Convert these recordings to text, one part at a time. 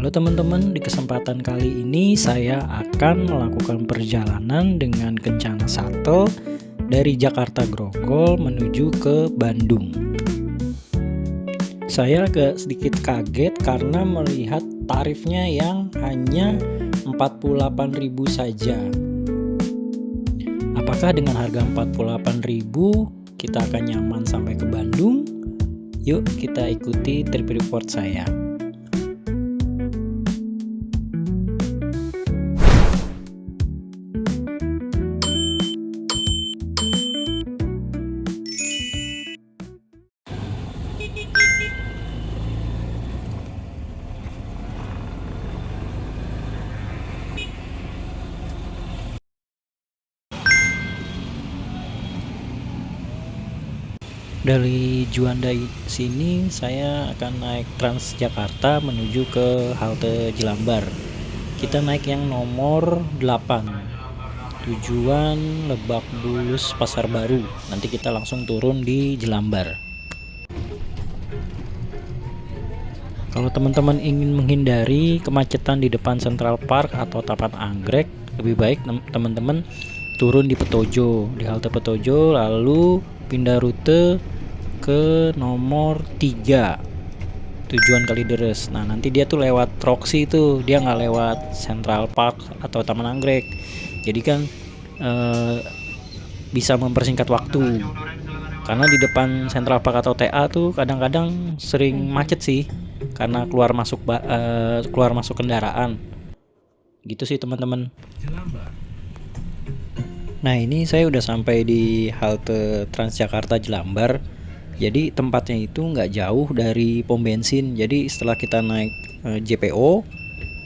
Halo teman-teman, di kesempatan kali ini saya akan melakukan perjalanan dengan Kencana Shuttle dari Jakarta Grogol menuju ke Bandung. Saya agak sedikit kaget karena melihat tarifnya yang hanya 48.000 saja. Apakah dengan harga 48.000 kita akan nyaman sampai ke Bandung? Yuk kita ikuti trip report saya. Dari Juanda sini saya akan naik Transjakarta menuju ke halte Jelambar. Kita naik yang nomor 8. Tujuan Lebak Bulus Pasar Baru. Nanti kita langsung turun di Jelambar. Kalau teman-teman ingin menghindari kemacetan di depan Central Park atau Taman Anggrek, lebih baik teman-teman turun di Petojo, di halte Petojo, lalu pindah rute ke nomor 3 tujuan Kalideres. Nah nanti dia tuh lewat Roxy tuh, dia nggak lewat Central Park atau Taman Anggrek, jadi kan bisa mempersingkat waktu, karena di depan Central Park atau TA tuh kadang-kadang sering macet sih karena keluar masuk kendaraan gitu sih teman-teman. Nah ini saya udah sampai di halte Transjakarta Jelambar. Jadi tempatnya itu nggak jauh dari pom bensin. Jadi setelah kita naik JPO,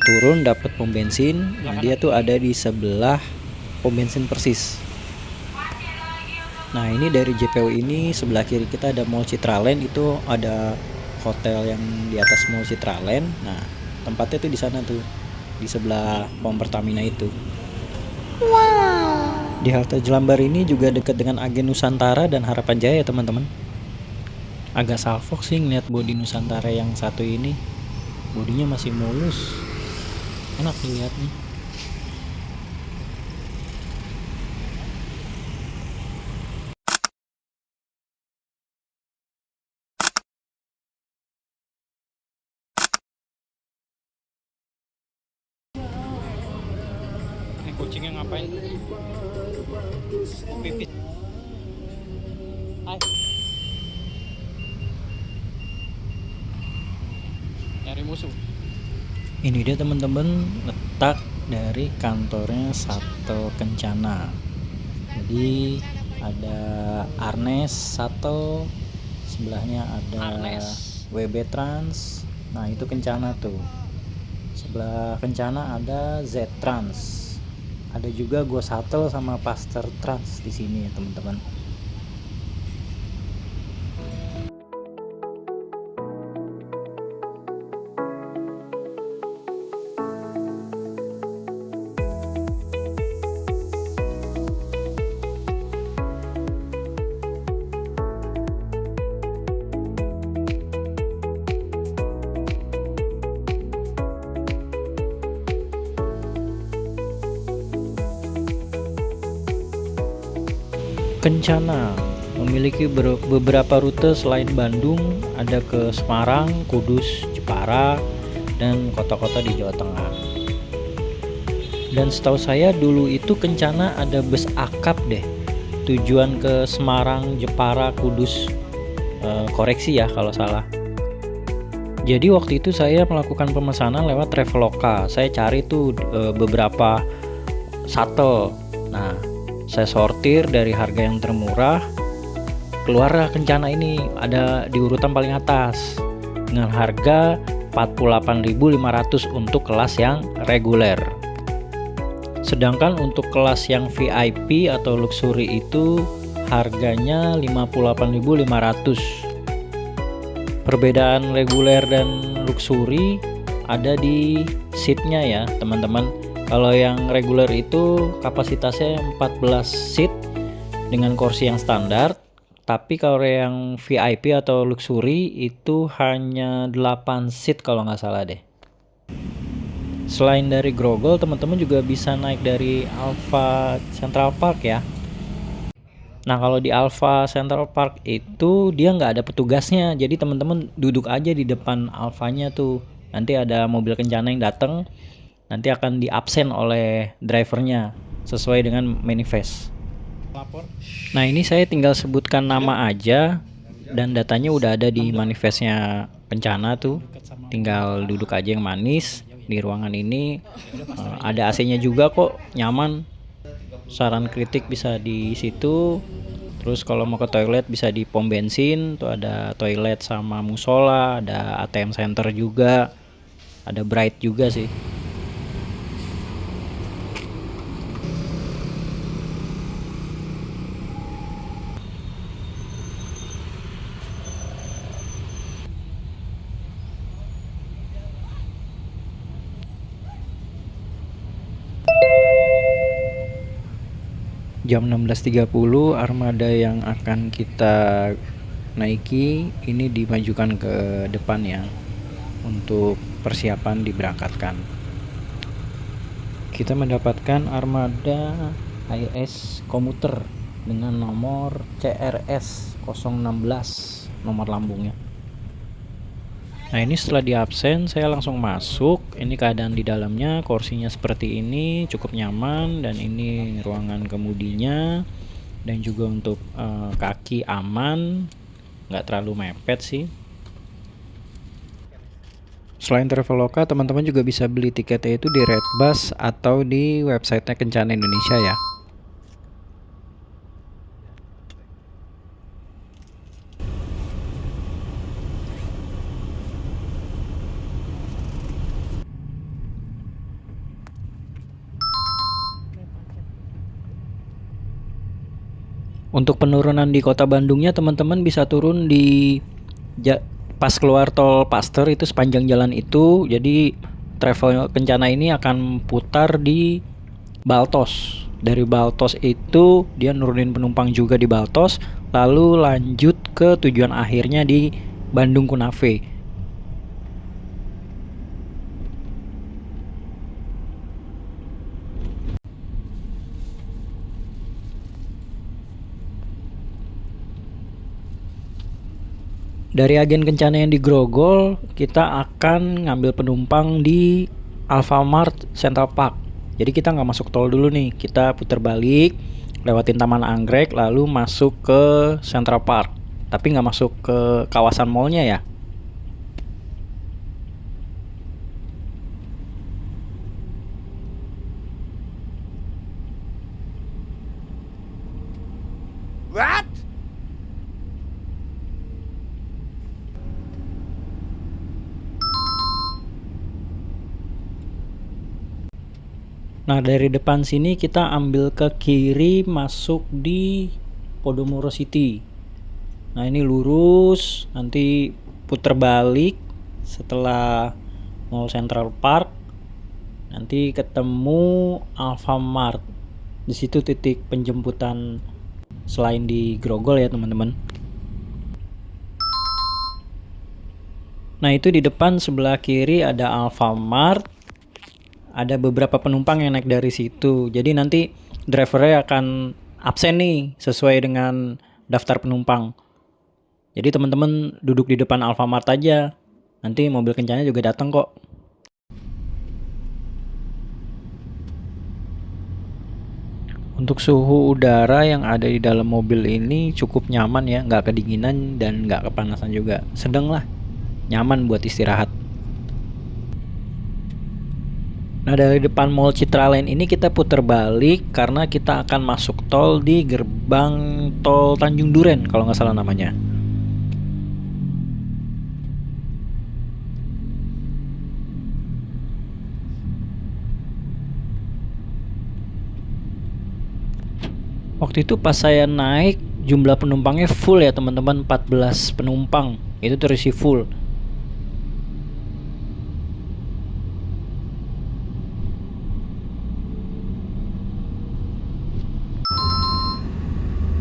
turun dapat pom bensin. Nah dia tuh ada di sebelah pom bensin persis. Nah ini dari JPO ini sebelah kiri kita ada Mall Citraland, itu ada hotel yang di atas Mall Citraland. Nah tempatnya tuh di sana tuh, di sebelah pom Pertamina itu. Wow. Di halte Jelambar ini juga dekat dengan Agen Nusantara dan Harapan Jaya teman-teman. Agak salfok sih ngeliat bodi Nusantara yang satu ini, bodinya masih mulus, enak dilihatnya. Ini kucingnya ngapain? Pipis. Hai. Nyari musuh. Ini dia teman-teman letak dari kantornya Shuttle Kencana. Jadi ada Arnes Shuttle, sebelahnya ada WB Trans. Nah itu Kencana tuh. Sebelah Kencana ada Z Trans. Ada juga Go Shuttle sama Paster Trans di sini ya teman-teman. Kencana memiliki beberapa rute selain Bandung, ada ke Semarang, Kudus, Jepara, dan kota-kota di Jawa Tengah. Dan setahu saya dulu itu Kencana ada bus akap deh, tujuan ke Semarang, Jepara, Kudus, koreksi ya kalau salah. Jadi waktu itu saya melakukan pemesanan lewat Traveloka. Saya cari tuh beberapa shuttle. Nah saya sortir dari harga yang termurah, keluarlah Kencana ini ada di urutan paling atas dengan harga 48.500 untuk kelas yang reguler. Sedangkan untuk kelas yang VIP atau luxury itu harganya 58.500. Perbedaan reguler dan luxury ada di seatnya ya teman-teman. Kalau yang reguler itu kapasitasnya 14 seat dengan kursi yang standar, tapi kalau yang VIP atau luxury itu hanya 8 seat kalau nggak salah deh. Selain dari Grogol, teman-teman juga bisa naik dari Alpha Central Park ya. Nah, kalau di Alpha Central Park itu dia nggak ada petugasnya, jadi teman-teman duduk aja di depan Alphanya tuh. Nanti ada mobil kencana yang datang, nanti akan diabsen oleh drivernya sesuai dengan manifest. Nah, ini saya tinggal sebutkan nama aja dan datanya udah ada di manifestnya kencana tuh. Tinggal duduk aja yang manis di ruangan ini. Ada AC-nya juga kok, nyaman. Saran kritik bisa di situ. Terus kalau mau ke toilet bisa di pom bensin, tuh ada toilet sama musola, ada ATM center juga, ada Bright juga sih. Jam 16.30 armada yang akan kita naiki ini dimajukan ke depan ya untuk persiapan diberangkatkan. Kita mendapatkan armada IS komuter dengan nomor CRS 016 nomor lambungnya. Nah, ini setelah di absen saya langsung masuk. Ini keadaan di dalamnya, kursinya seperti ini, cukup nyaman, dan ini ruangan kemudinya, dan juga untuk kaki aman, nggak terlalu mepet sih. Selain Traveloka, teman-teman juga bisa beli tiketnya itu di Redbus atau di websitenya Kencana Indonesia ya. Untuk penurunan di kota Bandungnya, teman-teman bisa turun di pas keluar tol Paster itu sepanjang jalan itu. Jadi travel Kencana ini akan putar di Baltos. Dari Baltos itu dia nurunin penumpang juga di Baltos, lalu lanjut ke tujuan akhirnya di Bandung Kunave. Dari agen Kencana yang di Grogol, kita akan ngambil penumpang di Alfamart Central Park. Jadi kita nggak masuk tol dulu nih, kita putar balik, lewatin Taman Anggrek, lalu masuk ke Central Park. Tapi nggak masuk ke kawasan mallnya ya. What? Nah, dari depan sini kita ambil ke kiri masuk di Podomoro City. Nah, ini lurus, nanti putar balik setelah Mall Central Park. Nanti ketemu Alfamart. Di situ titik penjemputan selain di Grogol ya, teman-teman. Nah, itu di depan sebelah kiri ada Alfamart. Ada beberapa penumpang yang naik dari situ. Jadi nanti drivernya akan absen nih sesuai dengan daftar penumpang. Jadi teman-teman duduk di depan Alfamart aja. Nanti mobil kencana juga datang kok. Untuk suhu udara yang ada di dalam mobil ini cukup nyaman ya, nggak kedinginan dan nggak kepanasan juga. Sedang lah, nyaman buat istirahat. Nah, dari depan Mall Citraland ini kita putar balik karena kita akan masuk tol di gerbang tol Tanjung Duren kalau nggak salah namanya. Waktu itu pas saya naik jumlah penumpangnya full ya teman-teman, 14 penumpang itu terisi full.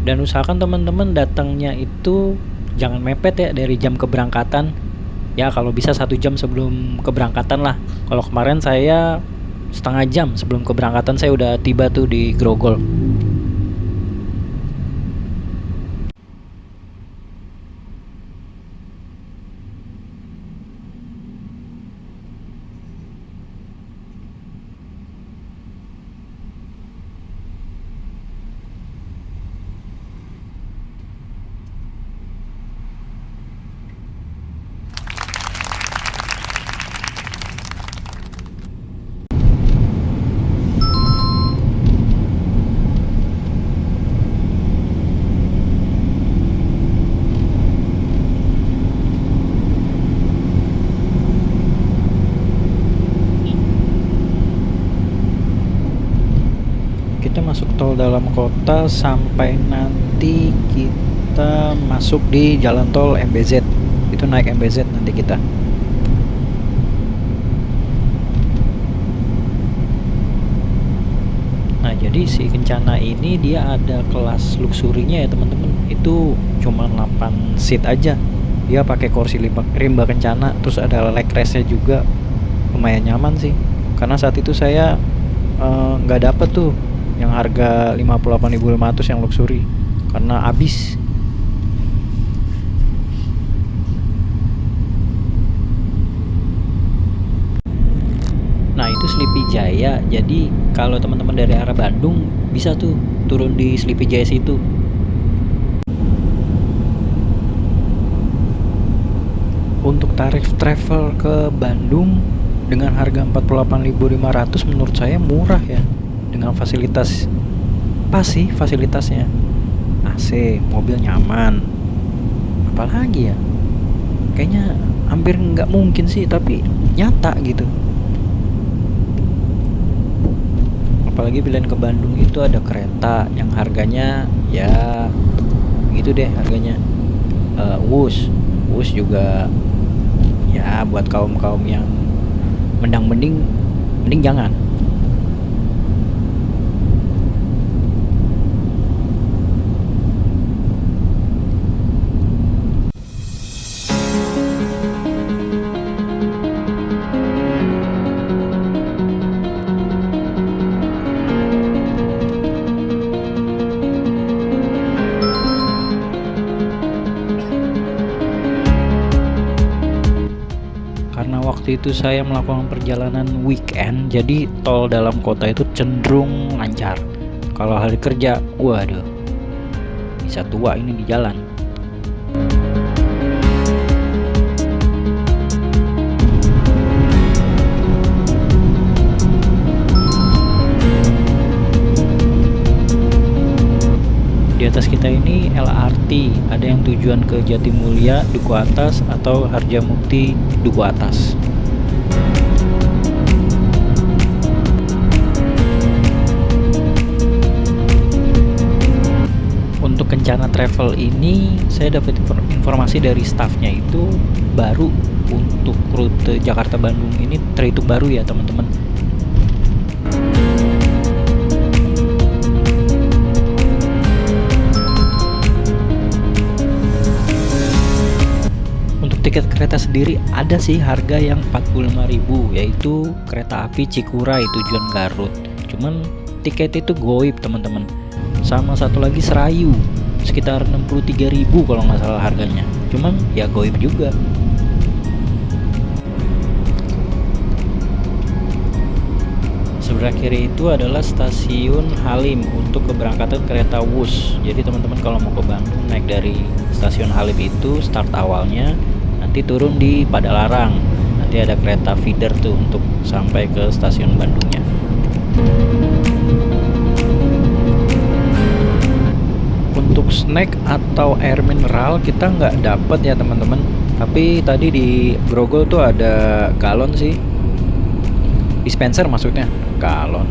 Dan usahakan teman-teman datangnya itu jangan mepet ya dari jam keberangkatan. Ya kalau bisa 1 jam sebelum keberangkatan lah. Kalau kemarin saya setengah jam sebelum keberangkatan saya udah tiba tuh di Grogol. Kita masuk tol dalam kota sampai nanti kita masuk di jalan tol MBZ. Itu naik MBZ nanti kita. Nah, jadi si Kencana ini dia ada kelas luxurinya ya, teman-teman. Itu cuma 8 seat aja. Dia pakai kursi rimba Kencana, terus ada leg restnya juga. Lumayan nyaman sih. Karena saat itu saya nggak dapet tuh yang harga 58.500 yang luxury karena habis. Nah, itu Sleepy Jaya. Jadi kalau teman-teman dari arah Bandung bisa tuh turun di Sleepy Jaya situ. Untuk tarif travel ke Bandung dengan harga 48.500 menurut saya murah ya. Dengan fasilitas pas sih fasilitasnya, AC, mobil nyaman, apalagi ya, kayaknya hampir nggak mungkin sih tapi nyata gitu. Apalagi pilihan ke Bandung itu ada kereta yang harganya ya gitu deh harganya. Wus juga ya buat kaum yang mending jangan. Karena waktu itu saya melakukan perjalanan weekend, jadi tol dalam kota itu cenderung lancar. Kalau hari kerja, waduh, bisa tua ini di jalan. Di atas kita ini LRT, ada yang tujuan ke Jatimulya, Duku Atas, atau Harjamukti, Duku Atas. Untuk Kencana Travel ini, saya dapat informasi dari staffnya itu baru untuk rute Jakarta Bandung ini terhitung baru ya teman-teman. Tiket kereta sendiri ada sih harga yang 45.000, yaitu kereta api Cikuray tujuan Garut. Cuman tiket itu goib teman-teman. Sama satu lagi Serayu sekitar 63.000 kalau nggak salah harganya. Cuman ya goib juga. Sebelah kiri itu adalah stasiun Halim untuk keberangkatan kereta Wus. Jadi teman-teman kalau mau ke Bandung naik dari stasiun Halim itu start awalnya, nanti turun di Padalarang, nanti ada kereta feeder tuh untuk sampai ke stasiun Bandungnya. Untuk snack atau air mineral kita nggak dapat ya teman-teman, tapi tadi di Grogol tuh ada galon sih, dispenser maksudnya, galon.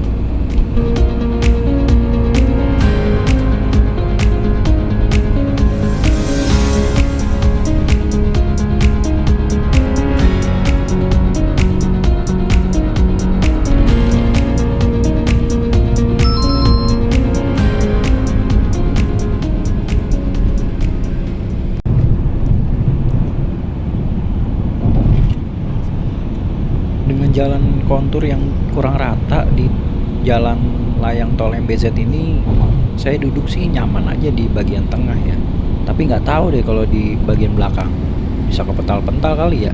dengan jalan kontur yang kurang rata di jalan layang tol MBZ ini, saya duduk sih nyaman aja di bagian tengah ya. Tapi nggak tahu deh kalau di bagian belakang, bisa kepental-pental kali ya.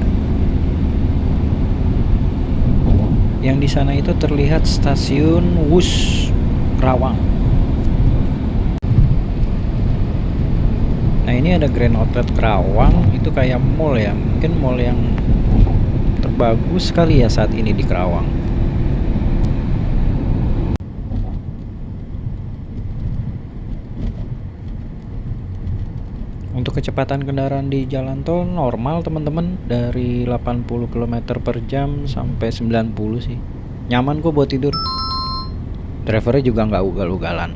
Yang di sana itu terlihat stasiun Wus Rawang. Nah ini ada Grand Outlet Kerawang, itu kayak mall ya, mungkin mall yang terbagus sekali ya saat ini di Kerawang. Untuk kecepatan kendaraan di jalan tol normal teman-teman, dari 80 km per jam sampai 90 sih. Nyaman kok buat tidur. Drivernya juga nggak ugal-ugalan.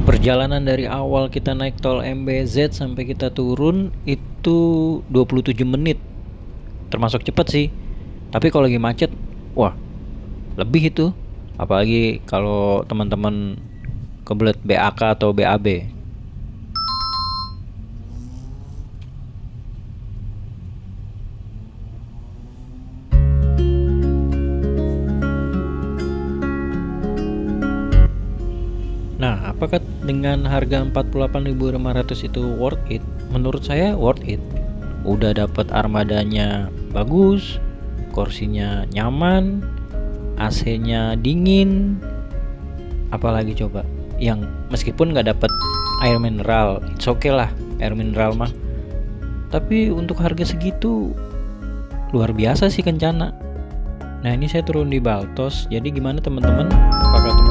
Perjalanan dari awal kita naik tol MBZ sampai kita turun itu 27 menit. Termasuk cepat sih. Tapi kalau lagi macet, wah, lebih itu. Apalagi kalau teman-teman kebelet BAK atau BAB. Nah, apakah dengan harga 48.500 itu worth it? Menurut saya worth it. Udah dapat armadanya bagus, kursinya nyaman, AC-nya dingin, apalagi coba yang meskipun nggak dapat air mineral, it's okay lah air mineral mah. Tapi untuk harga segitu luar biasa sih Kencana. Nah ini saya turun di Baltos. Jadi gimana teman-teman? Apakah teman